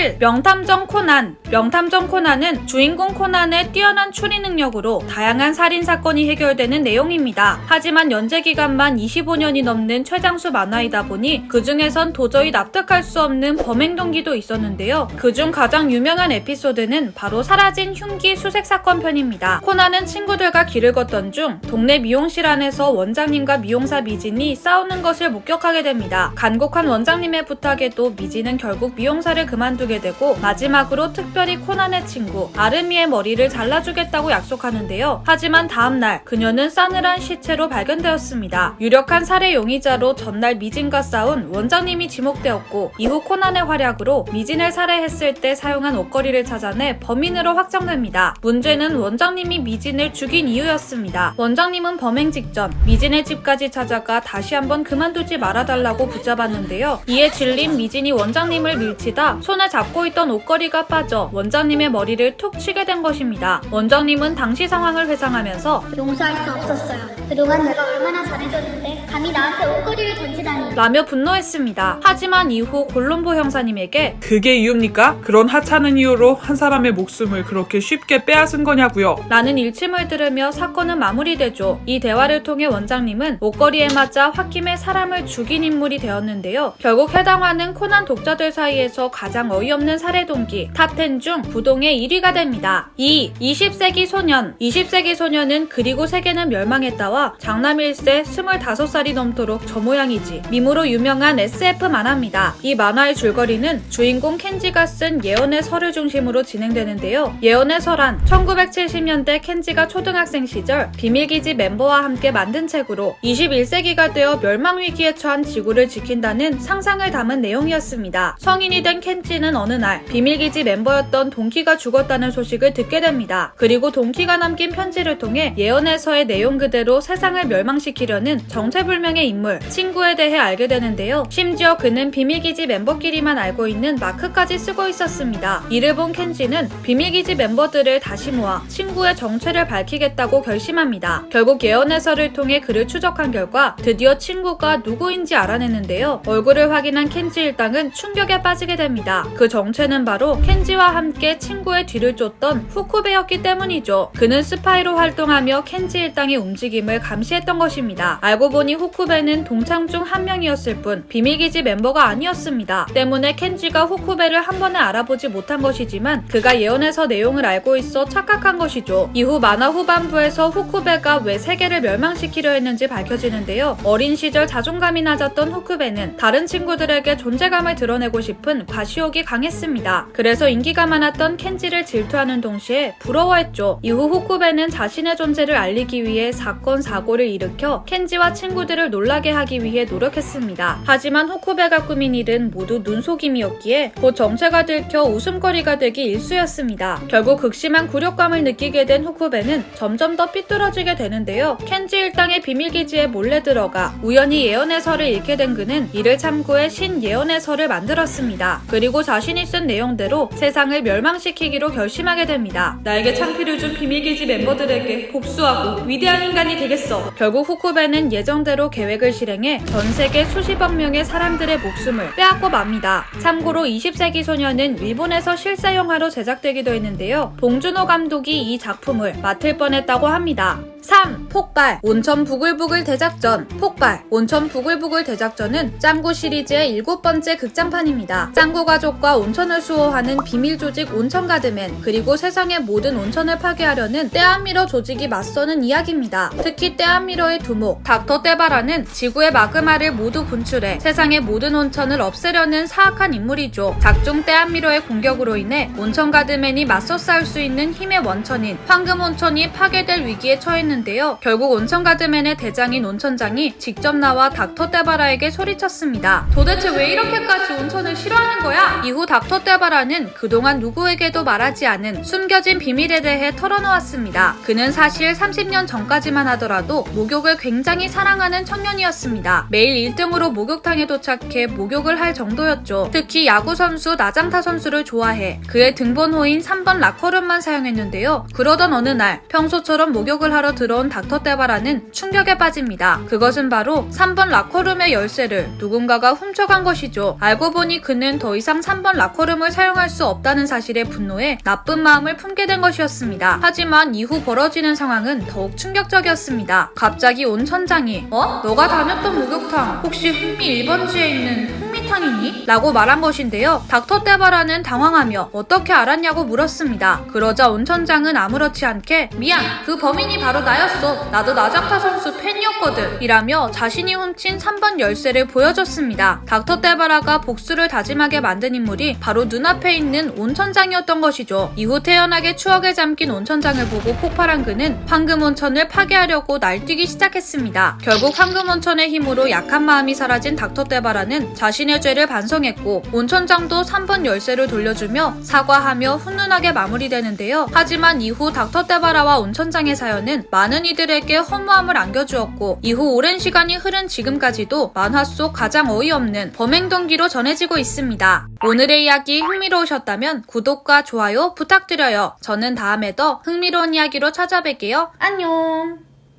7. 명탐정 코난. 명탐정 코난은 주인공 코난의 뛰어난 추리 능력으로 다양한 살인사건이 해결되는 내용입니다. 하지만 연재기간만 25년이 넘는 최장수 만화이다 보니 그 중에선 도저히 납득할 수 없는 범행 동기도 있었는데요. 그중 가장 유명한 에피소드는 바로 사라진 흉기 수색 사건 편입니다. 코난은 친구들과 길을 걷던 중 동네 미용실 안에서 원장님과 미용사 미진이 싸우는 것을 목격하게 됩니다. 간곡한 원장님의 부탁에도 미진은 결국 미용사를 그만두게 되고 마지막으로 특별히 코난의 친구 아르미의 머리를 잘라주겠다고 약속하는데요. 하지만 다음날 그녀는 싸늘한 시체로 발견되었습니다. 유력한 살해 용의자로 전날 미진과 싸운 원장님이 지목되었고 이후 코난의 활약으로 미진을 살해했을 때 사용한 옷걸이를 찾아내 범인으로 확정됩니다. 문제는 원장님이 미진을 죽인 이유였습니다. 원장님은 범행 직전 미진의 집까지 찾아가 다시 한번 그만두지 말아달라고 붙잡았는데요. 이에 질린 미진이 원장님을 밀치다 손에 잡고 있던 옷걸이가 빠져 원장님의 머리를 툭 치게 된 것입니다. 원장님은 당시 상황을 회상하면서 용서할 수 없었어요. 그동안 내가 얼마나 잘해줬는데 감히 나한테 옷걸이를 던지다니 라며 분노했습니다. 하지만 이후 골롬보 형사님에게 그게 이유입니까? 그런 하찮은 이유로 한 사람의 목숨을 그렇게 쉽게 빼앗은 거냐고요? 라는 일침을 들으며 사건은 마무리되죠. 이 대화를 통해 원장님은 옷걸이에 맞아 홧김에 사람을 죽인 인물이 되었는데요. 결국 해당하는 코난 독자들 사이에서 가장 어이없는 살해 동기 탑10 중 부동의 1위가 됩니다. 2. 20세기 소년. 20세기 소년은 그리고 세계는 멸망했다와 장남 1세 25살이 넘도록 저 모양이지 밈으로 유명한 SF 만화입니다. 이 만화의 줄거리는 주인공 켄지가 쓴 예언의 설을 중심으로 진행되는데요. 예언의 설한 1970년대 켄지가 초등학생 시절 비밀기지 멤버와 함께 만든 책으로 21세기가 되어 멸망위기에 처한 지구를 지킨다는 상상을 담은 내용이었습니다. 성인이 된 켄지는 어느 날 비밀기지 멤버였던 동키가 죽었다는 소식을 듣게 됩니다. 그리고 동키가 남긴 편지를 통해 예언에서의 내용 그대로 세상을 멸망시키려는 정체불명의 인물 친구에 대해 알게 되는데요. 심지어 그는 비밀기지 멤버끼리만 알고 있는 마크까지 쓰고 있었습니다. 이를 본 켄지는 비밀기지 멤버들을 다시 모아 친구의 정체를 밝히겠다고 결심합니다. 결국 예언해설을 통해 그를 추적한 결과 드디어 친구가 누구인지 알아냈는데요. 얼굴을 확인한 켄지 일당은 충격에 빠지게 됩니다. 그 정체는 바로 켄지와 함께 친구의 뒤를 쫓던 후쿠베였기 때문이죠. 그는 스파이로 활동하며 켄지 일당의 움직임을 감시했던 것입니다. 알고 보니 후쿠베는 동창 중 한 명이었을 뿐 비밀기지 멤버가 아니었습니다. 때문에 켄지가 후쿠베를 한 번에 알아보지 못한 것이지만 그가 예언에서 내용을 알고 있어 착각한 것이죠. 이후 만화 후반부에서 후쿠베가 왜 세계를 멸망시키려 했는지 밝혀지는데요. 어린 시절 자존감이 낮았던 후쿠베는 다른 친구들에게 존재감을 드러내고 싶은 과시욕이 강했습니다. 그래서 인기가 많았던 켄지를 질투하는 동시에 부러워했죠. 이후 후쿠베는 자신의 존재를 알리기 위해 사건 사고를 일으켜 켄지와 친구들을 놀라게 하기 위해 노력했습니다. 하지만 후쿠베가 꾸민 일은 모두 눈속임이었기에 곧 정체가 들켜 웃음거리가 되기 일쑤였습니다. 결국 극심한 굴욕감을 느끼게 된 후쿠베는 점점 더 삐뚤어지게 되는데요. 켄지 일당의 비밀기지에 몰래 들어가 우연히 예언의 설을 읽게 된 그는 이를 참고해 신예언의 설을 만들었습니다. 그리고 자신이 쓴 내용대로 세상을 멸망시키기로 결심하게 됩니다. 나에게 창피를 준 비밀기지 멤버들에게 복수하고 위대한 인간이 되겠어. 결국 후쿠베는 예정대로 계획을 실행해 전 세계 수십억 명의 사람들의 목숨을 빼앗고 맙니다. 참고로 20세기 소년은 일본에서 실사 영화로 제작되기도 했는데요. 봉준호 감독이 이 작품을 맡을 뻔했다고 합니다. 3. 폭발. 온천 부글부글 대작전. 폭발. 온천 부글부글 대작전은 짱구 시리즈의 7번째 극장판입니다. 짱구 가족과 온천을 수호하는 비밀 조직 온천가드맨 그리고 세상의 모든 온천을 파괴하려는 떼암미러 조직이 맞서는 이야기입니다. 특히 떼암미러의 두목 닥터 떼바라는 지구의 마그마를 모두 분출해 세상의 모든 온천을 없애려는 사악한 인물이죠. 작중 떼암미러의 공격으로 인해 온천가드맨이 맞서 싸울 수 있는 힘의 원천인 황금온천이 파괴될 위기에 처했는데요. 결국 온천가드맨의 대장인 온천장이 직접 나와 닥터 떼바라에게 소리쳤습니다. 도대체 왜 이렇게까지 온천을 싫어하는 거야? 이후 닥터 떼바라는 그동안 누구에게도 말하지 않은 숨겨진 비밀에 대해 털어놓았습니다. 그는 사실 30년 전까지만 하더라도 목욕을 굉장히 사랑하는 청년이었습니다. 매일 1등으로 목욕탕에 도착해 목욕을 할 정도였죠. 특히 야구선수 나장타 선수를 좋아해 그의 등번호인 3번 라커룸만 사용했는데요. 그러던 어느 날 평소처럼 목욕을 하러 들어온 닥터 데바라는 충격에 빠집니다. 그것은 바로 3번 라커룸의 열쇠를 누군가가 훔쳐간 것이죠. 알고 보니 그는 더 이상 3번 라커룸을 사용할 수 없다는 사실에 분노해 나쁜 마음을 품게 된 것이었습니다. 하지만 이후 벌어지는 상황은 더욱 충격적이었습니다. 갑자기 온 천장이 너가 다녔던 목욕탕 혹시 흥미 1번지에 있는 흥미탕이니? 라고 말한 것인데요. 닥터 데바라는 당황하며 어떻게 알았냐고 물었습니다. 그러자 온 천장은 아무렇지 않게 미안, 그 범인이 바로 나였어. 나도 나자카 선수 팬이었거든. 이라며 자신이 훔친 3번 열쇠를 보여줬습니다. 닥터 데바라가 복수를 다짐하게 만든 인물이 바로 눈앞에 있는 온천장이었던 것이죠. 이후 태연하게 추억에 잠긴 온천장을 보고 폭발한 그는 황금온천을 파괴하려고 날뛰기 시작했습니다. 결국 황금온천의 힘으로 약한 마음이 사라진 닥터 데바라는 자신의 죄를 반성했고 온천장도 3번 열쇠를 돌려주며 사과하며 훈훈하게 마무리되는데요. 하지만 이후 닥터 데바라와 온천장의 사연은 많은 이들에게 허무함을 안겨주었고 이후 오랜 시간이 흐른 지금까지도 만화 속 가장 어이없는 범행 동기로 전해지고 있습니다. 오늘의 이야기 흥미로우셨다면 구독과 좋아요 부탁드려요. 저는 다음에 더 흥미로운 이야기로 찾아뵐게요. 안녕.